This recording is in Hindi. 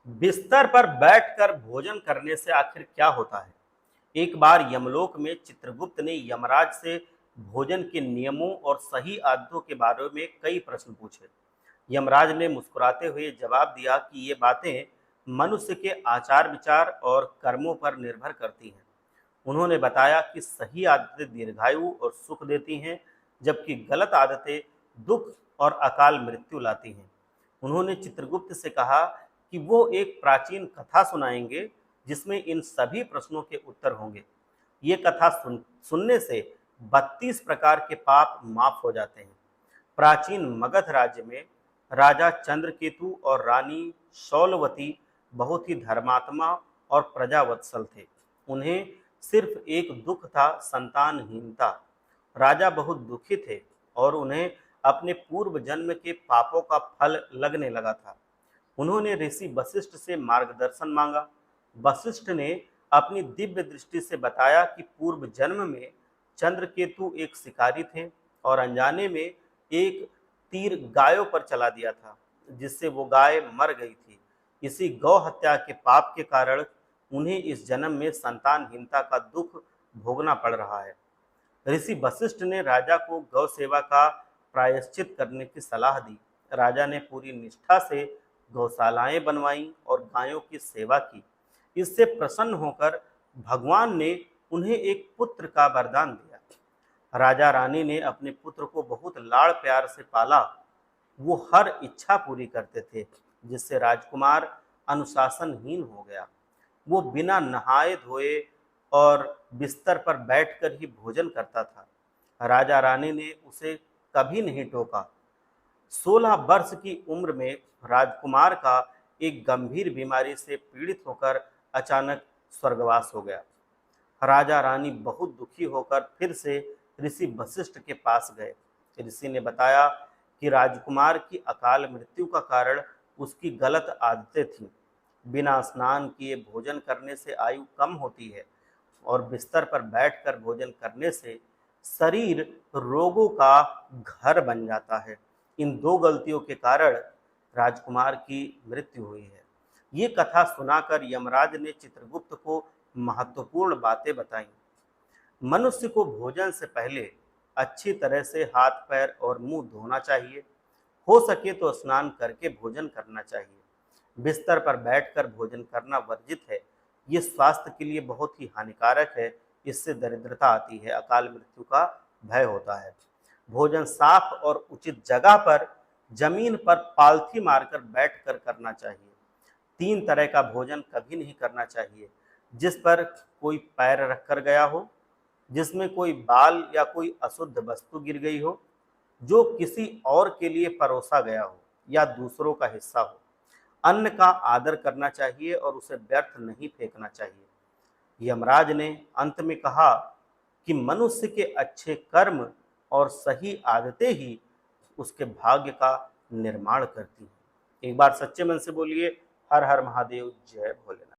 बिस्तर पर बैठकर भोजन करने से आखिर क्या होता है? एक बार यमलोक में चित्रगुप्त ने यमराज से भोजन के नियमों और सही आदतों के बारे में कई प्रश्न पूछे। यमराज ने मुस्कुराते हुए जवाब दिया कि ये बातें मनुष्य के आचार विचार और कर्मों पर निर्भर करती हैं। उन्होंने बताया कि सही आदतें दीर्घायु और सुख देती हैं, जबकि गलत आदतें दुख और अकाल मृत्यु लाती हैं। उन्होंने चित्रगुप्त से कहा कि वो एक प्राचीन कथा सुनाएंगे जिसमें इन सभी प्रश्नों के उत्तर होंगे। ये कथा सुनने से 32 प्रकार के पाप माफ हो जाते हैं। प्राचीन मगध राज्य में राजा चंद्रकेतु और रानी शौलवती बहुत ही धर्मात्मा और प्रजावत्सल थे। उन्हें सिर्फ एक दुख था, संतानहीनता। राजा बहुत दुखी थे और उन्हें अपने पूर्व जन्म के पापों का फल लगने लगा था। उन्होंने ऋषि वशिष्ठ से मार्गदर्शन मांगा। वशिष्ठ ने अपनी दिव्य दृष्टि से बताया कि पूर्व जन्म में चंद्रकेतु एक शिकारी थे और अनजाने में एक तीर गायों पर चला दिया था, जिससे वो गाय मर गई थी। इसी गौ हत्या के पाप के कारण उन्हें इस जन्म में संतानहीनता का दुख भोगना पड़ रहा है। ऋषि वशिष्ठ ने राजा को गौ सेवा का प्रायश्चित करने की सलाह दी। राजा ने पूरी निष्ठा से गौशालाएं बनवाईं और गायों की सेवा की। इससे प्रसन्न होकर भगवान ने उन्हें एक पुत्र का वरदान दिया। राजा रानी ने अपने पुत्र को बहुत लाड़ प्यार से पाला। वो हर इच्छा पूरी करते थे, जिससे राजकुमार अनुशासनहीन हो गया। वो बिना नहाए धोए और बिस्तर पर बैठकर ही भोजन करता था। राजा रानी ने उसे कभी नहीं टोका। 16 वर्ष की उम्र में राजकुमार का एक गंभीर बीमारी से पीड़ित होकर अचानक स्वर्गवास हो गया। राजा रानी बहुत दुखी होकर फिर से ऋषि वशिष्ठ के पास गए। ऋषि ने बताया कि राजकुमार की अकाल मृत्यु का कारण उसकी गलत आदतें थीं। बिना स्नान किए भोजन करने से आयु कम होती है और बिस्तर पर बैठकर भोजन करने से शरीर रोगों का घर बन जाता है। इन दो गलतियों के कारण राजकुमार की मृत्यु हुई है। ये कथा सुनाकर यमराज ने चित्रगुप्त को महत्वपूर्ण बातें बताई। मनुष्य को भोजन से पहले अच्छी तरह से हाथ पैर और मुंह धोना चाहिए। हो सके तो स्नान करके भोजन करना चाहिए। बिस्तर पर बैठकर भोजन करना वर्जित है। ये स्वास्थ्य के लिए बहुत ही हानिकारक है। इससे दरिद्रता आती है, अकाल मृत्यु का भय होता है। भोजन साफ और उचित जगह पर जमीन पर पालथी मारकर बैठकर करना चाहिए। 3 तरह का भोजन कभी नहीं करना चाहिए: जिस पर कोई पैर रखकर गया हो, जिसमें कोई बाल या कोई अशुद्ध वस्तु गिर गई हो, जो किसी और के लिए परोसा गया हो या दूसरों का हिस्सा हो। अन्न का आदर करना चाहिए और उसे व्यर्थ नहीं फेंकना चाहिए। यमराज ने अंत में कहा कि मनुष्य के अच्छे कर्म और सही आदतें ही उसके भाग्य का निर्माण करती हैं। एक बार सच्चे मन से बोलिए, हर हर महादेव, जय भोलेनाथ।